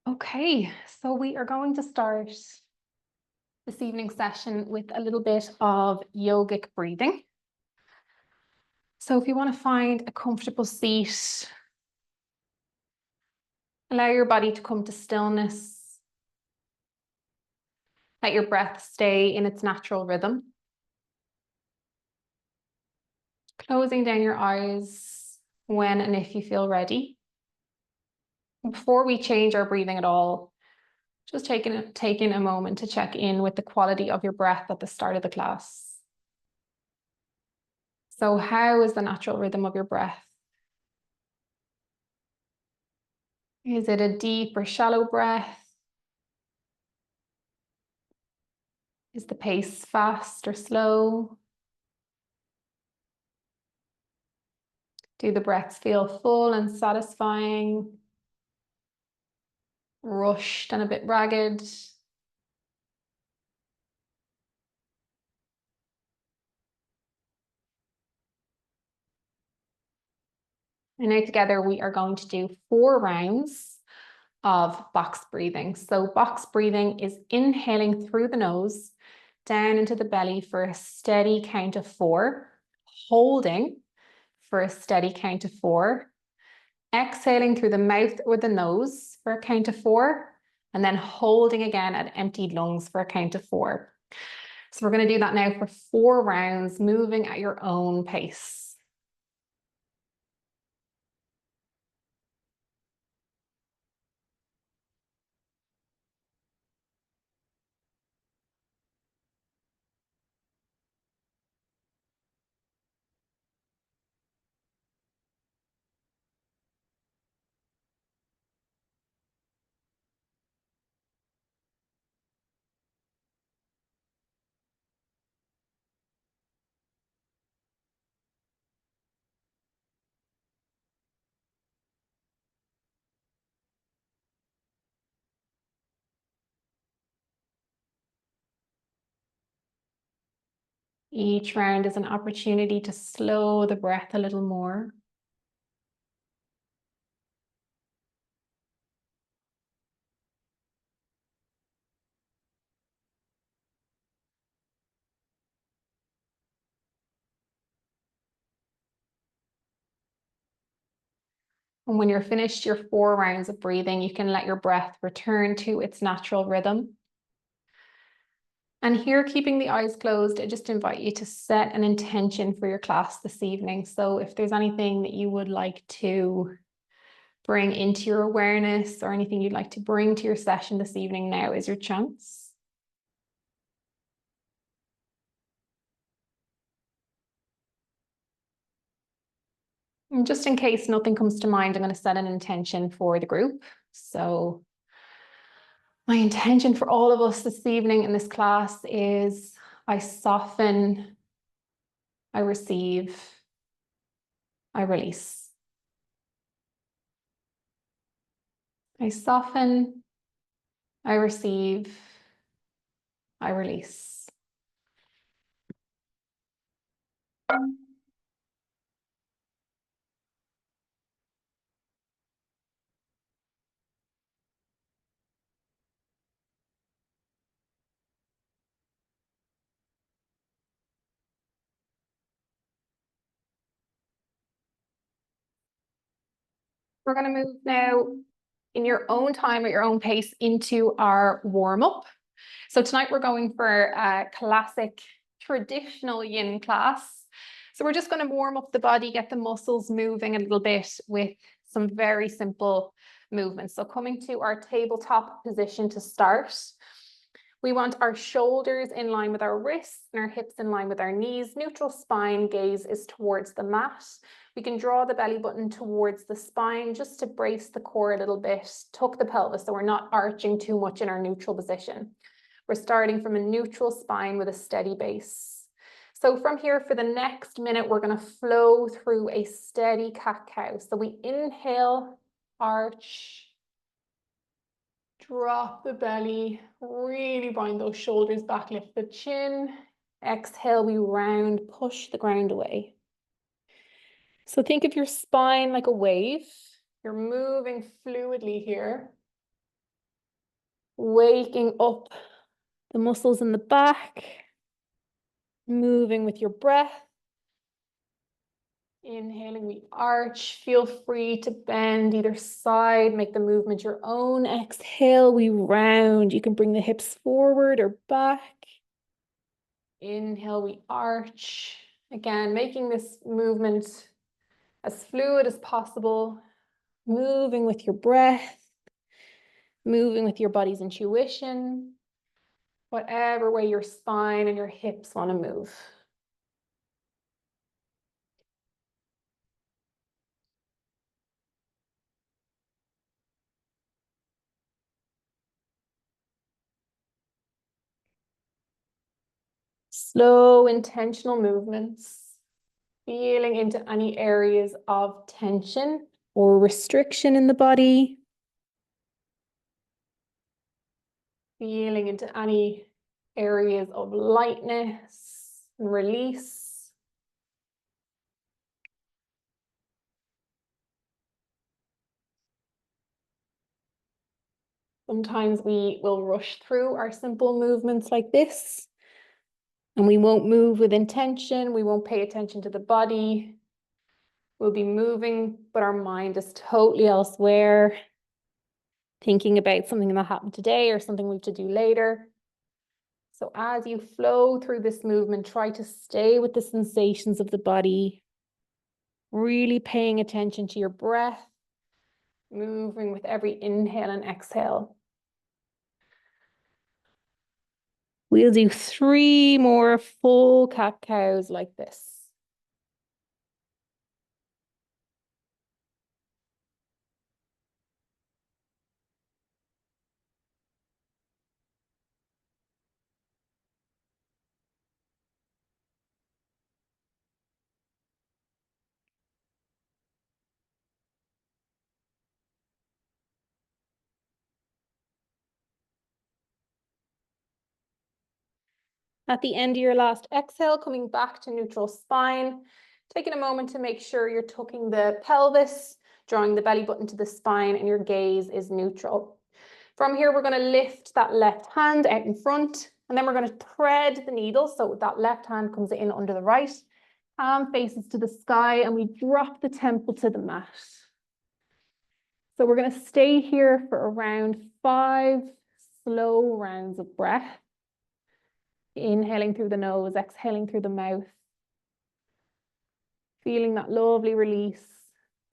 Okay, so we are going to start this evening's session with a little bit of yogic breathing. So if you want to find a comfortable seat, allow your body to come to stillness. Let your breath stay in its natural rhythm. Closing down your eyes when and if you feel ready. Before we change our breathing at all, just taking a moment to check in with the quality of your breath at the start of the class. So how is the natural rhythm of your breath? Is it a deep or shallow breath? Is the pace fast or slow? Do the breaths feel full and satisfying? Rushed and a bit ragged? And now together we are going to do 4 rounds of box breathing. So box breathing is inhaling through the nose, down into the belly for a steady count of 4, holding for a steady count of 4, exhaling through the mouth or the nose for a count of 4, and then holding again at emptied lungs for a count of 4. So we're going to do that now for 4 rounds, moving at your own pace. Each round is an opportunity to slow the breath a little more. And when you're finished your 4 rounds of breathing, you can let your breath return to its natural rhythm. And here, keeping the eyes closed, I just invite you to set an intention for your class this evening. So if there's anything that you would like to bring into your awareness or anything you'd like to bring to your session this evening, now is your chance. And just in case nothing comes to mind, I'm going to set an intention for the group. So my intention for all of us this evening in this class is I soften, I receive, I release. I soften, I receive, I release. We're going to move now in your own time at your own pace into our warm-up. So tonight we're going for a classic traditional yin class. So we're just going to warm up the body, get the muscles moving a little bit with some very simple movements. So coming to our tabletop position to start, we want our shoulders in line with our wrists and our hips in line with our knees. Neutral spine, gaze is towards the mat. We can draw the belly button towards the spine just to brace the core a little bit, tuck the pelvis so we're not arching too much in our neutral position. We're starting from a neutral spine with a steady base. So from here for the next minute, we're going to flow through a steady cat-cow. So we inhale, arch, drop the belly, really bind those shoulders back, lift the chin. Exhale, we round, push the ground away. So think of your spine like a wave. You're moving fluidly here. Waking up the muscles in the back, moving with your breath. Inhaling, we arch. Feel free to bend either side, make the movement your own. Exhale, we round. You can bring the hips forward or back. Inhale, we arch. Again, making this movement as fluid as possible. Moving with your breath, moving with your body's intuition, whatever way your spine and your hips want to move. Slow, intentional movements, feeling into any areas of tension or restriction in the body. Feeling into any areas of lightness and release. Sometimes we will rush through our simple movements like this, and we won't move with intention. We won't pay attention to the body. We'll be moving, but our mind is totally elsewhere, thinking about something that happened today or something we have to do later. So as you flow through this movement, try to stay with the sensations of the body, really paying attention to your breath, moving with every inhale and exhale. We'll do 3 more full cat-cows like this. At the end of your last exhale, coming back to neutral spine, taking a moment to make sure you're tucking the pelvis, drawing the belly button to the spine, and your gaze is neutral. From here, we're going to lift that left hand out in front, and then we're going to thread the needle. So that left hand comes in under the right, palm faces to the sky, and we drop the temple to the mat. So we're going to stay here for around 5 slow rounds of breath. Inhaling through the nose, exhaling through the mouth. Feeling that lovely release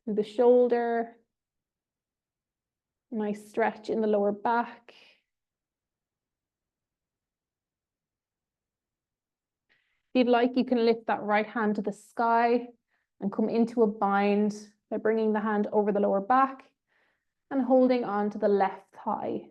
through the shoulder. Nice stretch in the lower back. If you'd like, you can lift that right hand to the sky and come into a bind by bringing the hand over the lower back and holding on to the left thigh.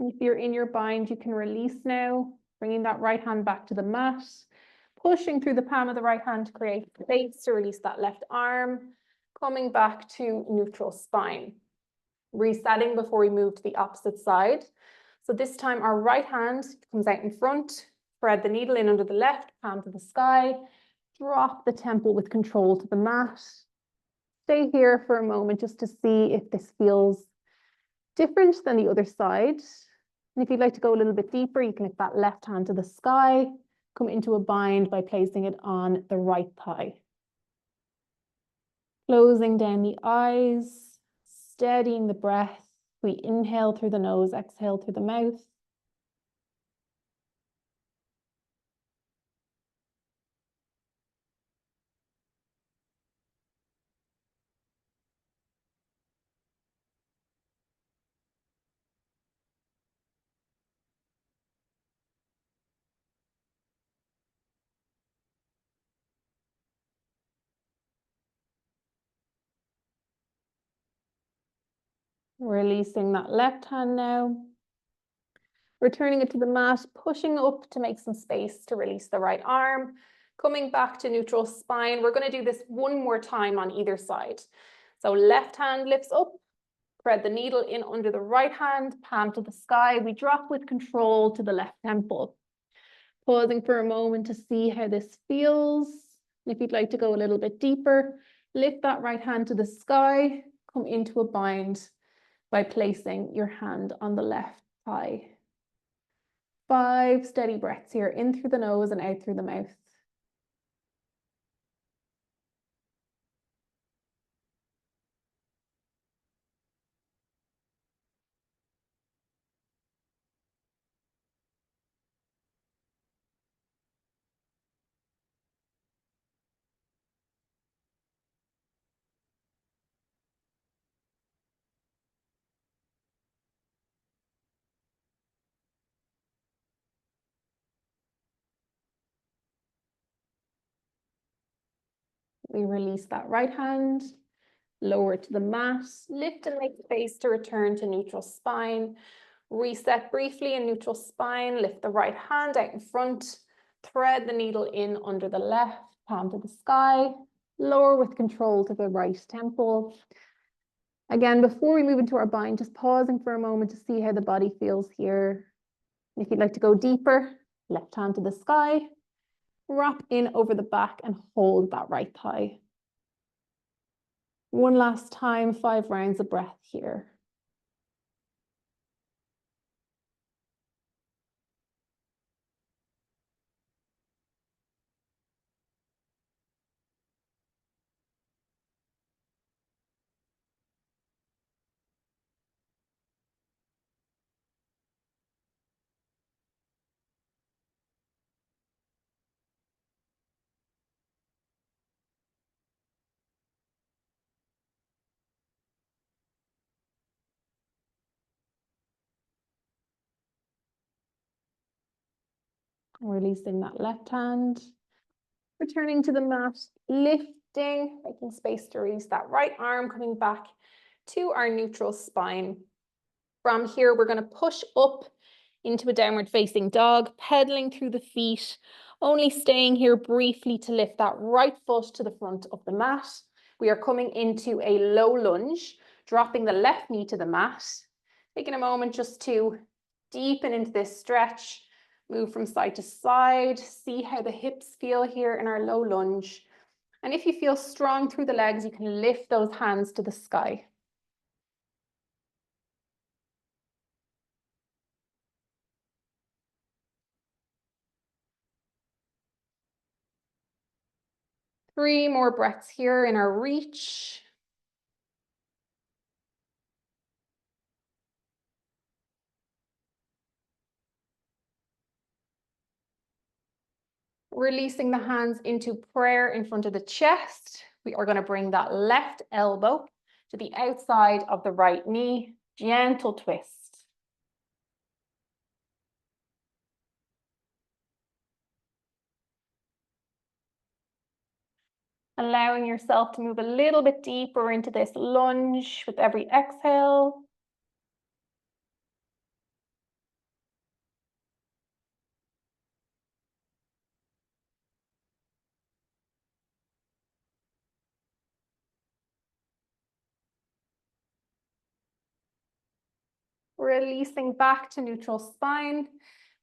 And if you're in your bind, you can release now, bringing that right hand back to the mat, pushing through the palm of the right hand to create space to release that left arm, coming back to neutral spine. Resetting before we move to the opposite side. So this time our right hand comes out in front, thread the needle in under the left, palm to the sky, drop the temple with control to the mat. Stay here for a moment just to see if this feels different than the other side. And if you'd like to go a little bit deeper, you can lift that left hand to the sky, come into a bind by placing it on the right thigh. Closing down the eyes, steadying the breath. We inhale through the nose, exhale through the mouth. Releasing that left hand now. Returning it to the mat, pushing up to make some space to release the right arm. Coming back to neutral spine, we're going to do this one more time on either side. So left hand lifts up, thread the needle in under the right hand, palm to the sky. We drop with control to the left temple. Pausing for a moment to see how this feels. If you'd like to go a little bit deeper, lift that right hand to the sky, come into a bind by placing your hand on the left thigh. 5 steady breaths here, in through the nose and out through the mouth. We release that right hand, lower to the mat, lift and make space to return to neutral spine. Reset briefly in neutral spine, lift the right hand out in front, thread the needle in under the left, palm to the sky, lower with control to the right temple. Again, before we move into our bind, just pausing for a moment to see how the body feels here. If you'd like to go deeper, left hand to the sky, wrap in over the back and hold that right thigh. One last time, 5 rounds of breath here. Releasing that left hand, returning to the mat, lifting, making space to release that right arm, coming back to our neutral spine. From here, we're going to push up into a downward facing dog, pedaling through the feet, only staying here briefly to lift that right foot to the front of the mat. We are coming into a low lunge, dropping the left knee to the mat, taking a moment just to deepen into this stretch, move from side to side, see how the hips feel here in our low lunge. And if you feel strong through the legs, you can lift those hands to the sky. Three more breaths here in our reach. Releasing the hands into prayer in front of the chest. We are going to bring that left elbow to the outside of the right knee. Gentle twist. Allowing yourself to move a little bit deeper into this lunge with every exhale. Releasing back to neutral spine.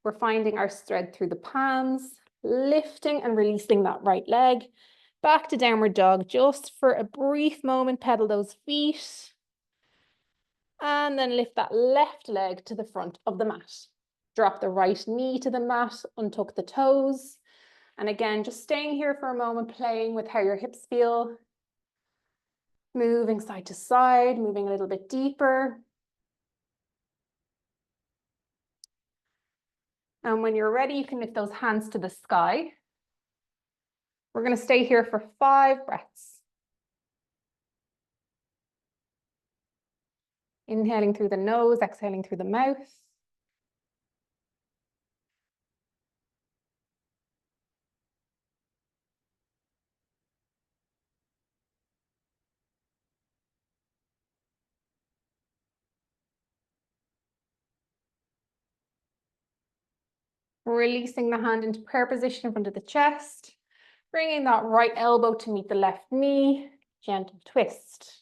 We're finding our thread through the palms, lifting and releasing that right leg. Back to downward dog, just for a brief moment, pedal those feet. And then lift that left leg to the front of the mat. Drop the right knee to the mat, untuck the toes. And again, just staying here for a moment, playing with how your hips feel. Moving side to side, moving a little bit deeper. And when you're ready, you can lift those hands to the sky. We're going to stay here for 5 breaths. Inhaling through the nose, exhaling through the mouth. Releasing the hand into prayer position in front of the chest. Bringing that right elbow to meet the left knee, gentle twist.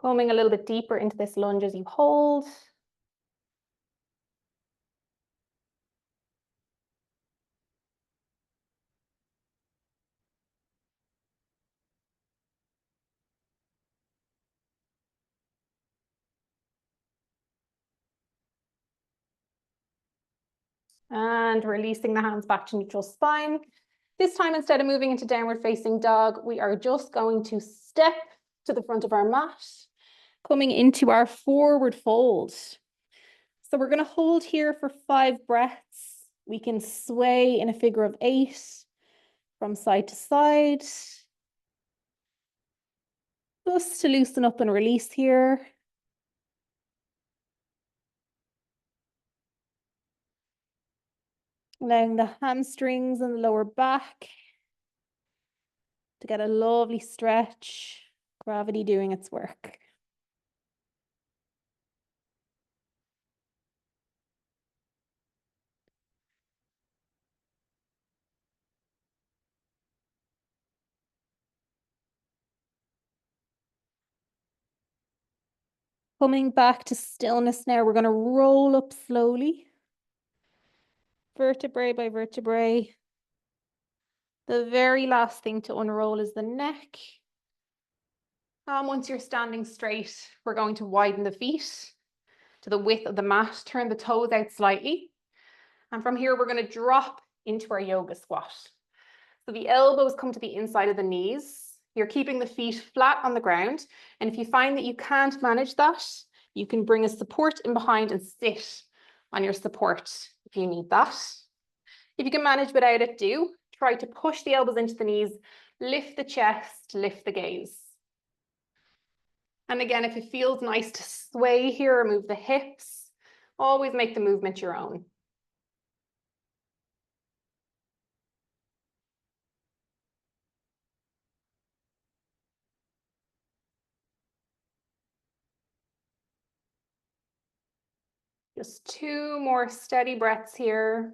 Coming a little bit deeper into this lunge as you hold. And releasing the hands back to neutral spine. This time, instead of moving into downward facing dog, we are just going to step to the front of our mat, coming into our forward fold. So we're going to hold here for 5 breaths. We can sway in a figure of 8 from side to side. Just to loosen up and release here. Allowing the hamstrings and the lower back to get a lovely stretch. Gravity doing its work. Coming back to stillness now, we're going to roll up slowly. Vertebrae by vertebrae. The very last thing to unroll is the neck. And once you're standing straight, we're going to widen the feet to the width of the mat, turn the toes out slightly. And from here, we're going to drop into our yoga squat. So the elbows come to the inside of the knees. You're keeping the feet flat on the ground. And if you find that you can't manage that, you can bring a support in behind and sit on your support if you need that. If you can manage without it, do. Try to push the elbows into the knees, lift the chest, lift the gaze. And again, if it feels nice to sway here or move the hips, always make the movement your own. Just 2 more steady breaths here.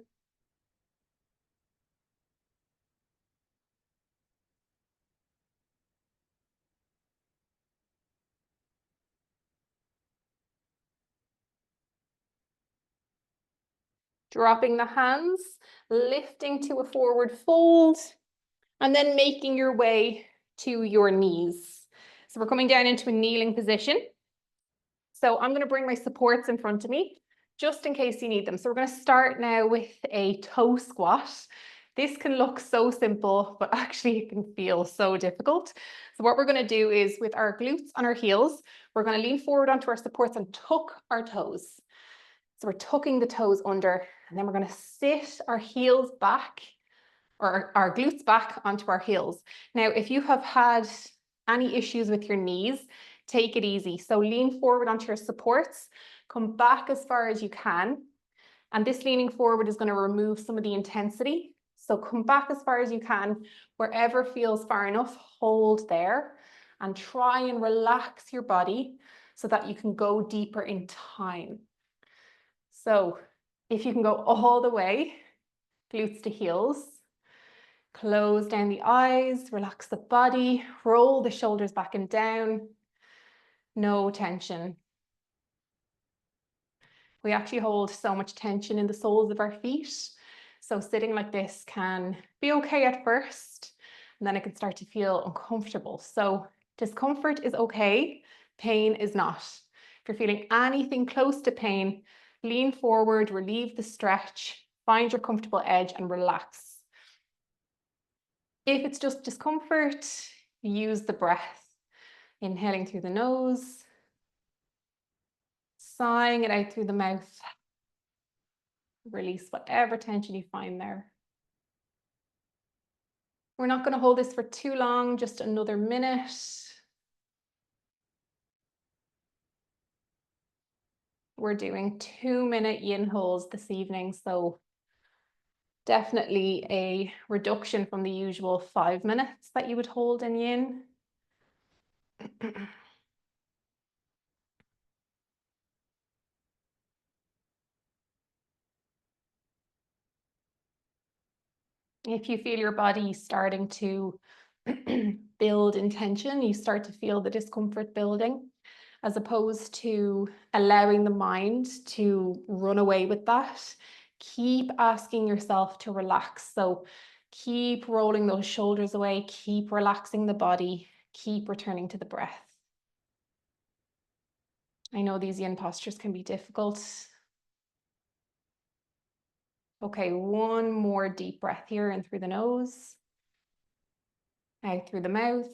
Dropping the hands, lifting to a forward fold, and then making your way to your knees. So we're coming down into a kneeling position. So I'm going to bring my supports in front of me, just in case you need them. So we're going to start now with a toe squat. This can look so simple, but actually it can feel so difficult. So what we're going to do is, with our glutes on our heels, we're going to lean forward onto our supports and tuck our toes. So we're tucking the toes under, and then we're going to sit our heels back, or our glutes back onto our heels. Now, if you have had any issues with your knees, take it easy. So lean forward onto your supports, come back as far as you can. And this leaning forward is going to remove some of the intensity. So come back as far as you can, wherever feels far enough, hold there and try and relax your body so that you can go deeper in time. So if you can go all the way, glutes to heels, close down the eyes, relax the body, roll the shoulders back and down, no tension. We actually hold so much tension in the soles of our feet. So sitting like this can be okay at first, and then it can start to feel uncomfortable. So discomfort is okay, pain is not. If you're feeling anything close to pain, lean forward, relieve the stretch, find your comfortable edge and relax. If it's just discomfort, use the breath. Inhaling through the nose, sighing it out through the mouth. Release whatever tension you find there. We're not going to hold this for too long, just another minute. We're doing 2-minute yin holds this evening, so definitely a reduction from the usual 5 minutes that you would hold in yin. If you feel your body starting to build in tension, you start to feel the discomfort building, as opposed to allowing the mind to run away with that. Keep asking yourself to relax. So keep rolling those shoulders away, keep relaxing the body, keep returning to the breath. I know these yin postures can be difficult. Okay, one more deep breath here in through the nose, out through the mouth.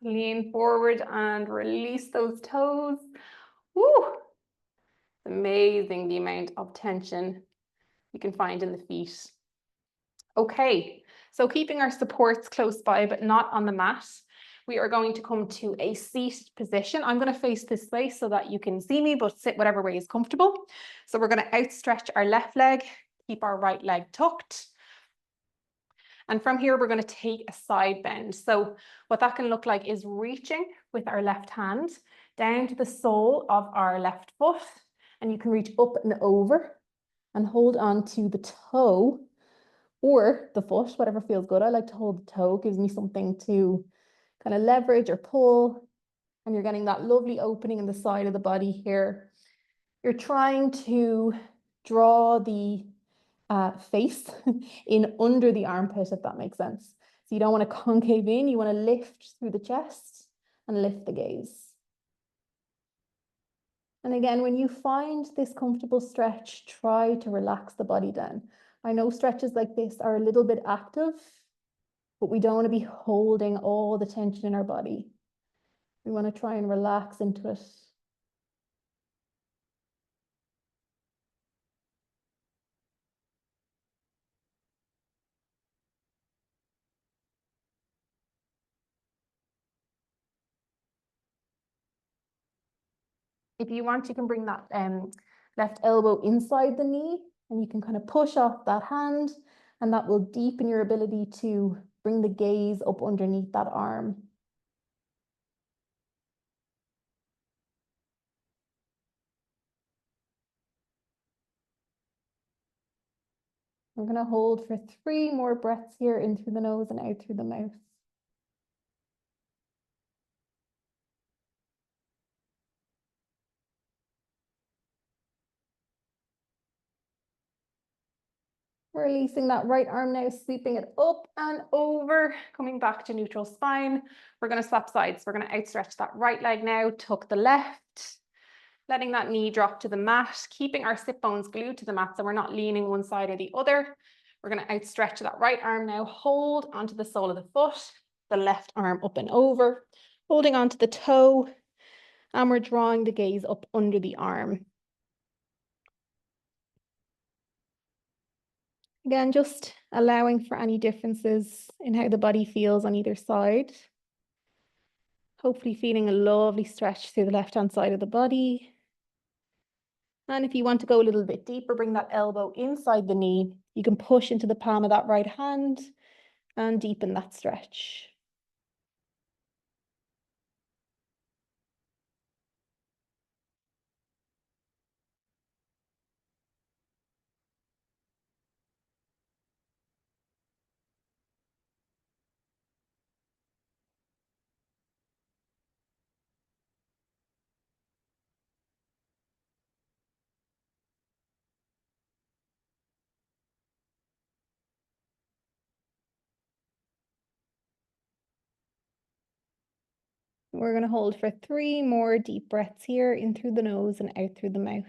Lean forward and release those toes. Woo! It's amazing the amount of tension you can find in the feet. Okay, so keeping our supports close by, but not on the mat, we are going to come to a seated position. I'm going to face this way so that you can see me, but sit whatever way is comfortable. So we're going to outstretch our left leg, keep our right leg tucked. And from here, we're going to take a side bend. So what that can look like is reaching with our left hand down to the sole of our left foot. And you can reach up and over and hold on to the toe or the foot, whatever feels good. I like to hold the toe, gives me something to kind of leverage or pull. And you're getting that lovely opening in the side of the body here. You're trying to draw the face in under the armpit, if that makes sense. So you don't want to concave in, you want to lift through the chest and lift the gaze. And again, when you find this comfortable stretch, try to relax the body down. I know stretches like this are a little bit active, but we don't want to be holding all the tension in our body. We want to try and relax into it. If you want, you can bring that left elbow inside the knee and you can kind of push off that hand, and that will deepen your ability to bring the gaze up underneath that arm. We're going to hold for 3 more breaths here, in through the nose and out through the mouth. Releasing that right arm now, sweeping it up and over, coming back to neutral spine. We're going to swap sides. We're going to outstretch that right leg now, tuck the left, letting that knee drop to the mat, keeping our sit bones glued to the mat so we're not leaning one side or the other. We're going to outstretch that right arm now, hold onto the sole of the foot, the left arm up and over, holding onto the toe, and we're drawing the gaze up under the arm. Again, just allowing for any differences in how the body feels on either side. Hopefully feeling a lovely stretch through the left-hand side of the body. And if you want to go a little bit deeper, bring that elbow inside the knee. You can push into the palm of that right hand and deepen that stretch. We're going to hold for 3 more deep breaths here, in through the nose and out through the mouth.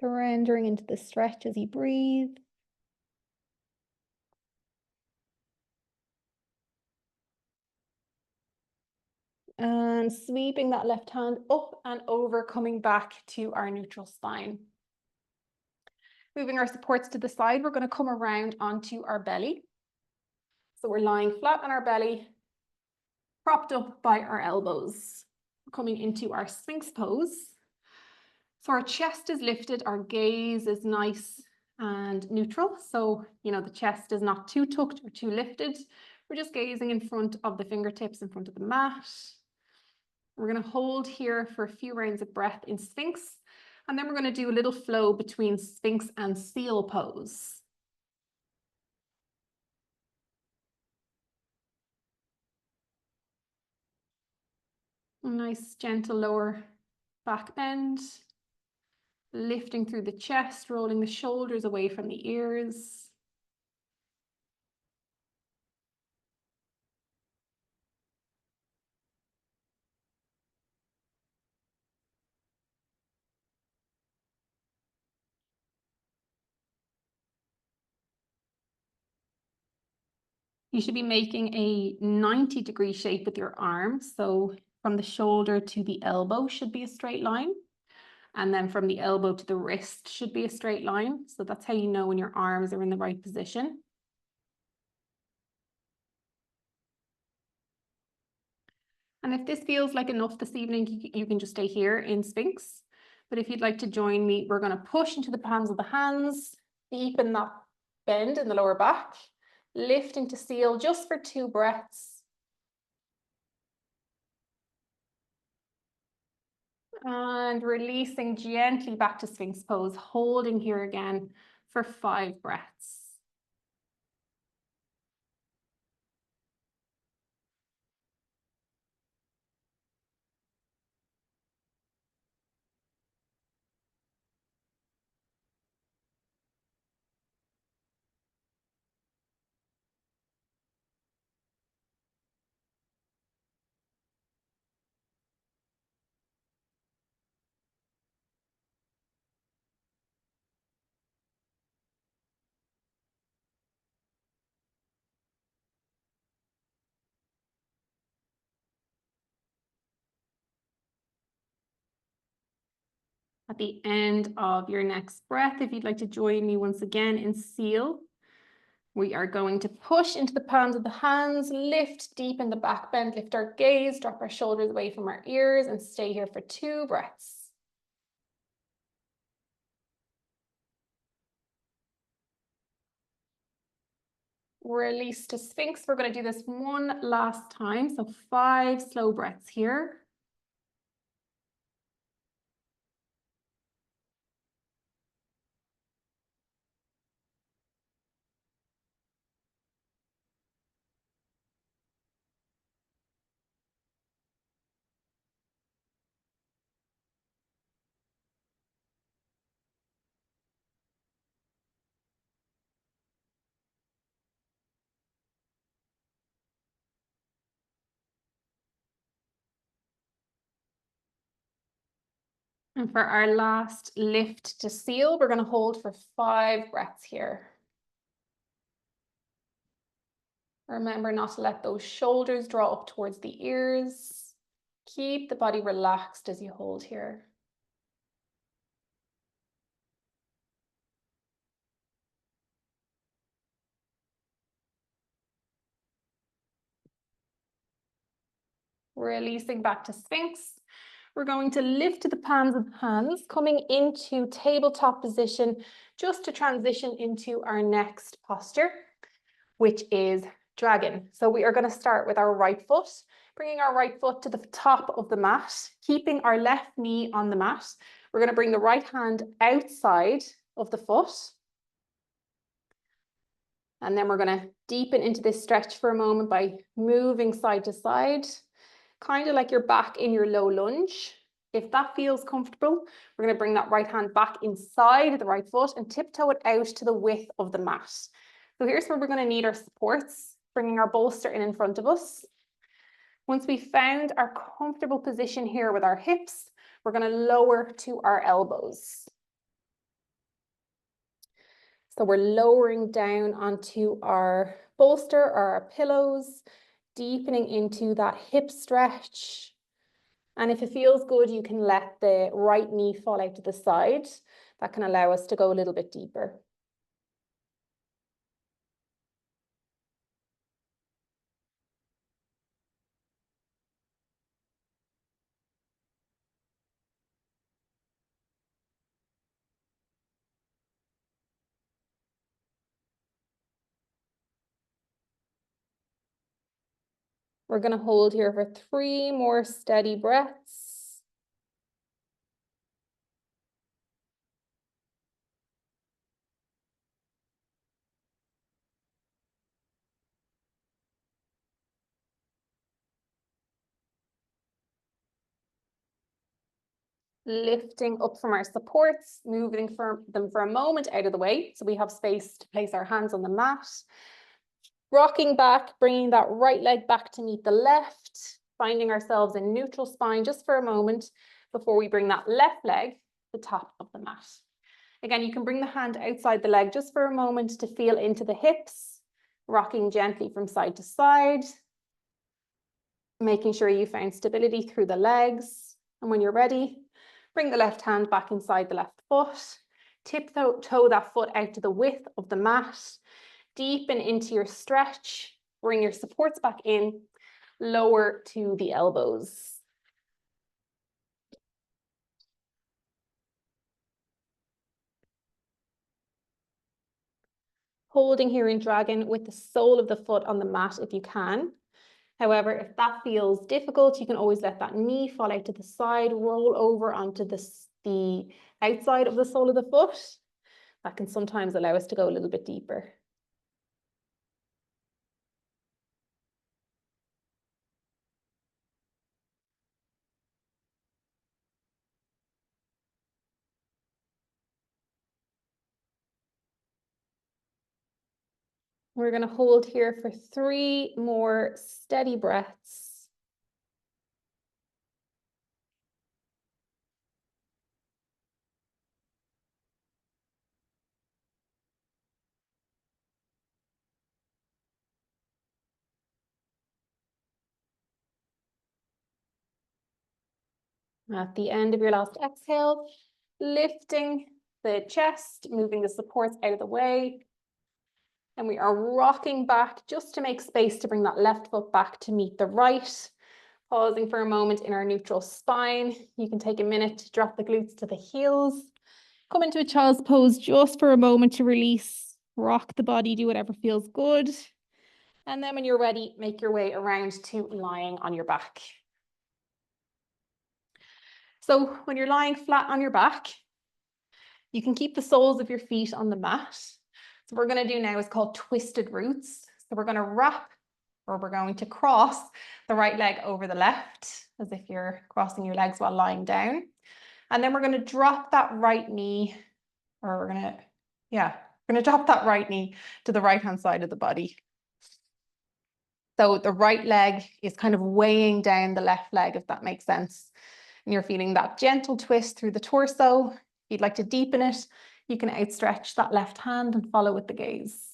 Surrendering into the stretch as you breathe. And sweeping that left hand up and over, coming back to our neutral spine. Moving our supports to the side, we're going to come around onto our belly. So we're lying flat on our belly, propped up by our elbows. We're coming into our Sphinx pose. So our chest is lifted, our gaze is nice and neutral. So, the chest is not too tucked or too lifted. We're just gazing in front of the fingertips, in front of the mat. We're going to hold here for a few rounds of breath in Sphinx. And then we're going to do a little flow between Sphinx and Seal pose. A nice gentle lower back bend. Lifting through the chest, rolling the shoulders away from the ears. You should be making a 90-degree shape with your arms. So from the shoulder to the elbow should be a straight line. And then from the elbow to the wrist should be a straight line. So that's how you know when your arms are in the right position. And if this feels like enough this evening, you can just stay here in Sphinx. But if you'd like to join me, we're going to push into the palms of the hands, deepen that bend in the lower back, lifting to seal just for 2 breaths. And releasing gently back to Sphinx pose, holding here again for 5 breaths. At the end of your next breath, if you'd like to join me once again in Seal, we are going to push into the palms of the hands, lift deep in the back bend, lift our gaze, drop our shoulders away from our ears, and stay here for 2 breaths. Release to Sphinx. We're going to do this one last time. So 5 slow breaths here. And for our last lift to Seal, we're going to hold for 5 breaths here. Remember not to let those shoulders draw up towards the ears. Keep the body relaxed as you hold here. Releasing back to Sphinx. We're going to lift to the palms of the hands, coming into tabletop position, just to transition into our next posture, which is dragon. So we are going to start with our right foot, bringing our right foot to the top of the mat, keeping our left knee on the mat. We're going to bring the right hand outside of the foot. And then we're going to deepen into this stretch for a moment by moving side to side, kind of like you're back in your low lunge. If that feels comfortable, we're going to bring that right hand back inside the right foot and tiptoe it out to the width of the mat. So here's where we're going to need our supports, bringing our bolster in front of us. Once we've found our comfortable position here with our hips, we're going to lower to our elbows. So we're lowering down onto our bolster or our pillows, deepening into that hip stretch. And if it feels good, you can let the right knee fall out to the side. That can allow us to go a little bit deeper. We're going to hold here for 3 more steady breaths. lifting up from our supports, moving them for a moment out of the way so we have space to place our hands on the mat. Rocking back, bringing that right leg back to meet the left, finding ourselves in neutral spine just for a moment before we bring that left leg to the top of the mat. Again, you can bring the hand outside the leg just for a moment to feel into the hips, rocking gently from side to side, making sure you found stability through the legs. And when you're ready, bring the left hand back inside the left foot, toe that foot out to the width of the mat, deepen into your stretch, bring your supports back in, lower to the elbows. Holding here in dragon with the sole of the foot on the mat if you can. However, if that feels difficult, you can always let that knee fall out to the side, roll over onto the outside of the sole of the foot. That can sometimes allow us to go a little bit deeper. We're going to hold here for 3 more steady breaths. At the end of your last exhale, lifting the chest, moving the supports out of the way. And we are rocking back just to make space to bring that left foot back to meet the right. Pausing for a moment in our neutral spine. You can take a minute to drop the glutes to the heels. Come into a child's pose just for a moment to release. Rock the body, do whatever feels good. And then when you're ready, make your way around to lying on your back. So when you're lying flat on your back, you can keep the soles of your feet on the mat. So what we're going to do now is called twisted roots. So we're going to wrap, or we're going to cross the right leg over the left, as if you're crossing your legs while lying down. And then we're going to drop that right knee, or we're going to drop that right knee to the right-hand side of the body. So the right leg is kind of weighing down the left leg, if that makes sense. And you're feeling that gentle twist through the torso. If you'd like to deepen it, you can outstretch that left hand and follow with the gaze.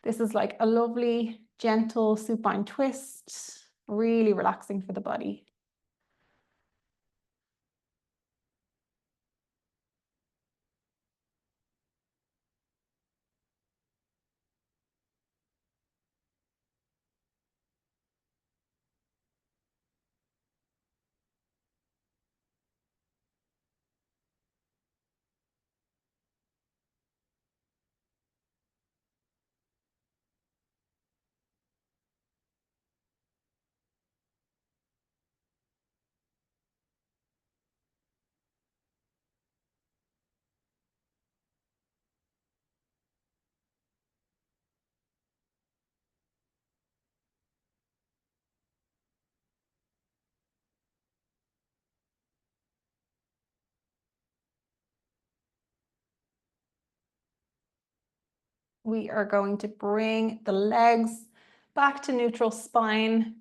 This is like a lovely, gentle supine twist, really relaxing for the body. We are going to bring the legs back to neutral spine.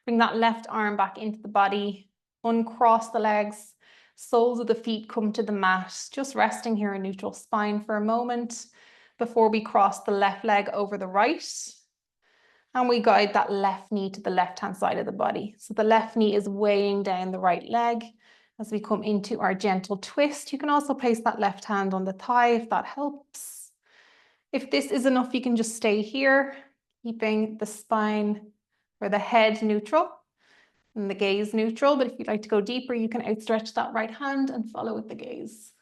Bring that left arm back into the body. Uncross the legs. Soles of the feet come to the mat. Just resting here in neutral spine for a moment before we cross the left leg over the right. And we guide that left knee to the left-hand side of the body. So the left knee is weighing down the right leg as we come into our gentle twist. You can also place that left hand on the thigh if that helps. If this is enough, you can just stay here, keeping the spine or the head neutral and the gaze neutral. But if you'd like to go deeper, you can outstretch that right hand and follow with the gaze.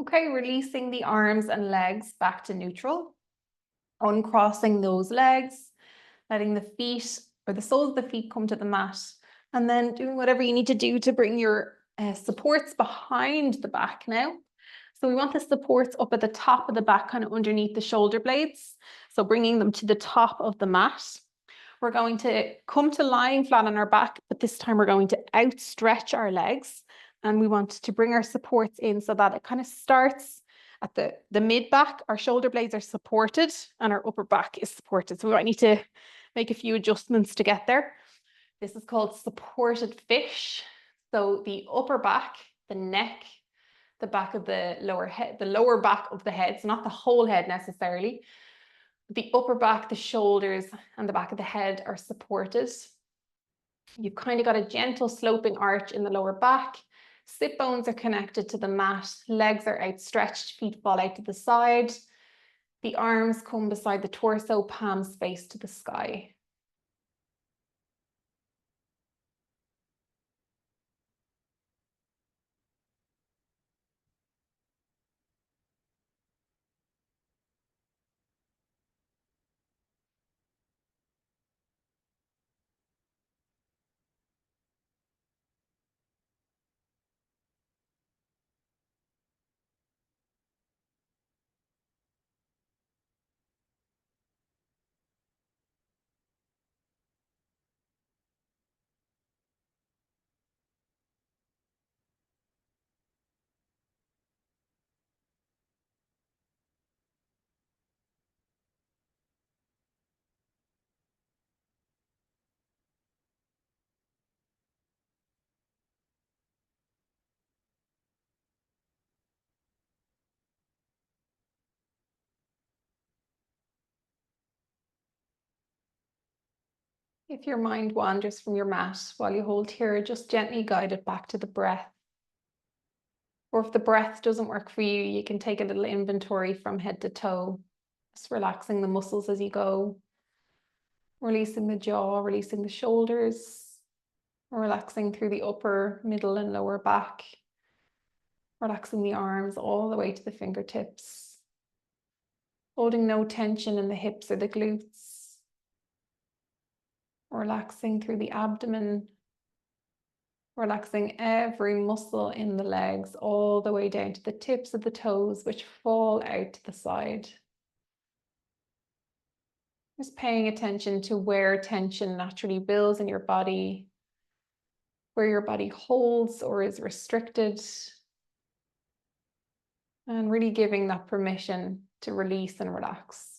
Okay, releasing the arms and legs back to neutral. Uncrossing those legs, letting the feet or the soles of the feet come to the mat, and then doing whatever you need to do to bring your supports behind the back now. So we want the supports up at the top of the back, kind of underneath the shoulder blades. So bringing them to the top of the mat. We're going to come to lying flat on our back, but this time we're going to outstretch our legs, and we want to bring our supports in so that it kind of starts at the mid back. Our shoulder blades are supported and our upper back is supported. So we might need to make a few adjustments to get there. This is called supported fish. So the upper back, the neck, the back of the lower head, the lower back of the head, so not the whole head necessarily. The upper back, the shoulders, and the back of the head are supported. You've kind of got a gentle sloping arch in the lower back. Sit bones are connected to the mat. Legs are outstretched, feet fall out to the side. The arms come beside the torso, palms face to the sky. If your mind wanders from your mat while you hold here, just gently guide it back to the breath. Or if the breath doesn't work for you, you can take a little inventory from head to toe, just relaxing the muscles as you go, releasing the jaw, releasing the shoulders, relaxing through the upper, middle, and lower back, relaxing the arms all the way to the fingertips, holding no tension in the hips or the glutes, relaxing through the abdomen, relaxing every muscle in the legs all the way down to the tips of the toes, which fall out to the side. Just paying attention to where tension naturally builds in your body, where your body holds or is restricted, and really giving that permission to release and relax.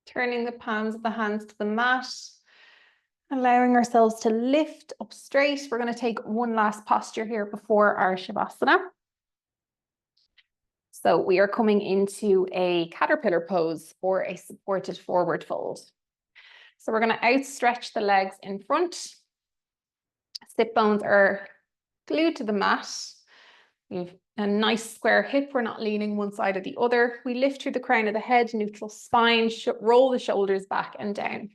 Turning the palms of the hands to the mat, allowing ourselves to lift up straight. We're going to take one last posture here before our Shavasana. So we are coming into a caterpillar pose or a supported forward fold. So we're going to outstretch the legs in front. Sit bones are glued to the mat. We've a nice square hip. We're not leaning one side or the other. We lift through the crown of the head, neutral spine, roll the shoulders back and down.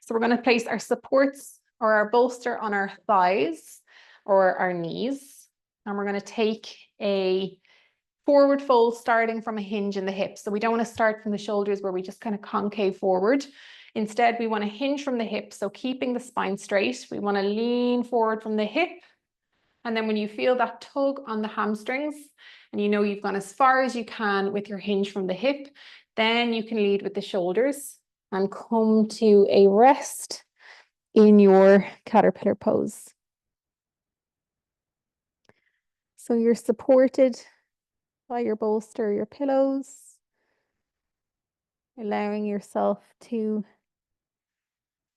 So we're going to place our supports or our bolster on our thighs or our knees. And we're going to take a forward fold starting from a hinge in the hips. So we don't want to start from the shoulders where we just kind of concave forward. Instead, we want to hinge from the hips. So keeping the spine straight, we want to lean forward from the hip. And then when you feel that tug on the hamstrings and you know you've gone as far as you can with your hinge from the hip, then you can lead with the shoulders and come to a rest in your caterpillar pose. So you're supported by your bolster, your pillows, allowing yourself to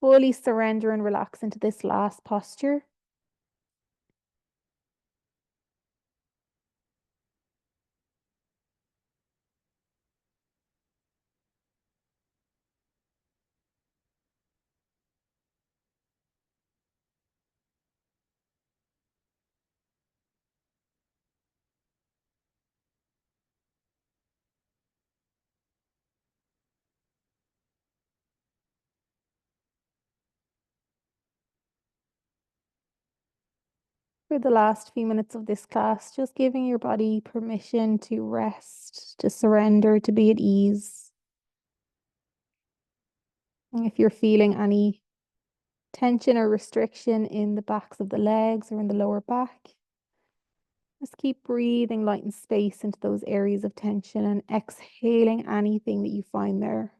fully surrender and relax into this last posture. For the last few minutes of this class, just giving your body permission to rest, to surrender, to be at ease. And if you're feeling any tension or restriction in the backs of the legs or in the lower back, just keep breathing light and space into those areas of tension and exhaling anything that you find there.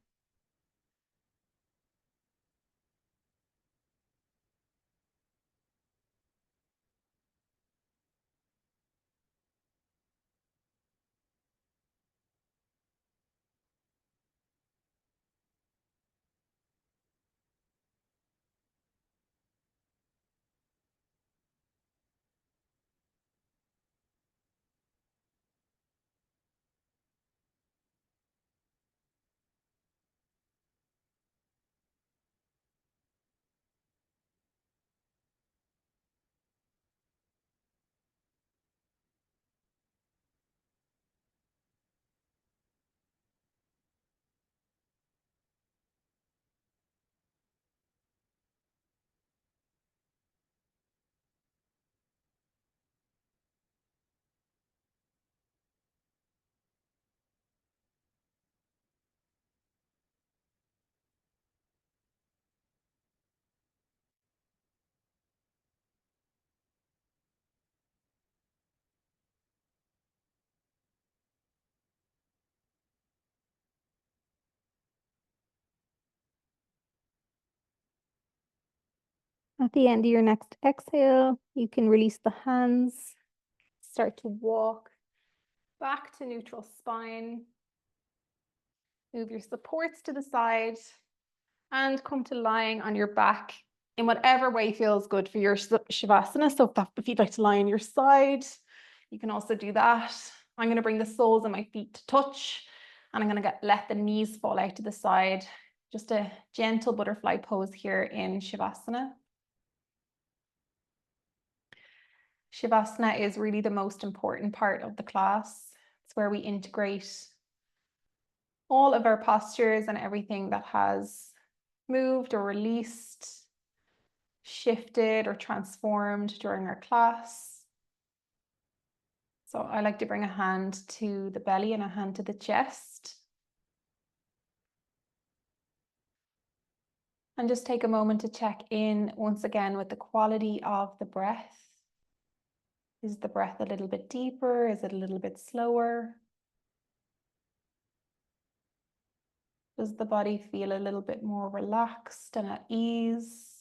At the end of your next exhale, you can release the hands, start to walk back to neutral spine. Move your supports to the side and come to lying on your back in whatever way feels good for your Shavasana. So if you'd like to lie on your side, you can also do that. I'm going to bring the soles of my feet to touch, and I'm going to let the knees fall out to the side. Just a gentle butterfly pose here in Shavasana. Shavasana is really the most important part of the class. It's where we integrate all of our postures and everything that has moved or released, shifted or transformed during our class. So I like to bring a hand to the belly and a hand to the chest. And just take a moment to check in once again with the quality of the breath. Is the breath a little bit deeper? Is it a little bit slower? Does the body feel a little bit more relaxed and at ease?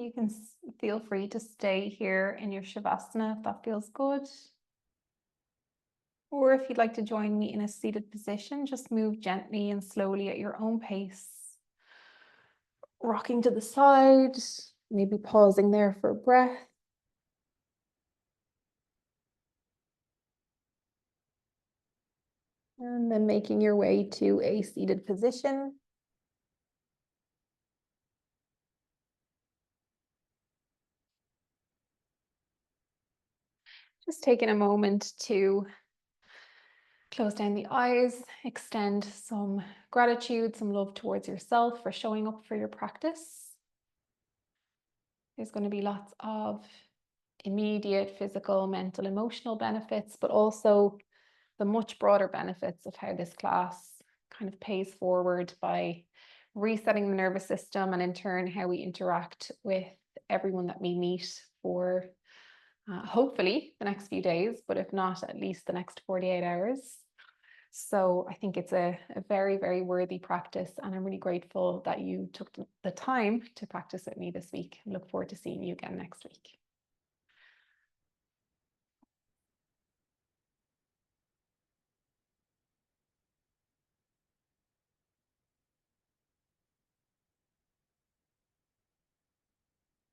You can feel free to stay here in your Shavasana if that feels good. Or if you'd like to join me in a seated position, just move gently and slowly at your own pace. Rocking to the side, maybe pausing there for a breath. And then making your way to a seated position. Just taking a moment to close down the eyes, extend some gratitude, some love towards yourself for showing up for your practice. There's going to be lots of immediate physical, mental, emotional benefits, but also the much broader benefits of how this class kind of pays forward by resetting the nervous system and in turn how we interact with everyone that we meet for hopefully the next few days, but if not, at least the next 48 hours. So I think it's a very, very worthy practice, and I'm really grateful that you took the time to practice with me this week. I look forward to seeing you again next week.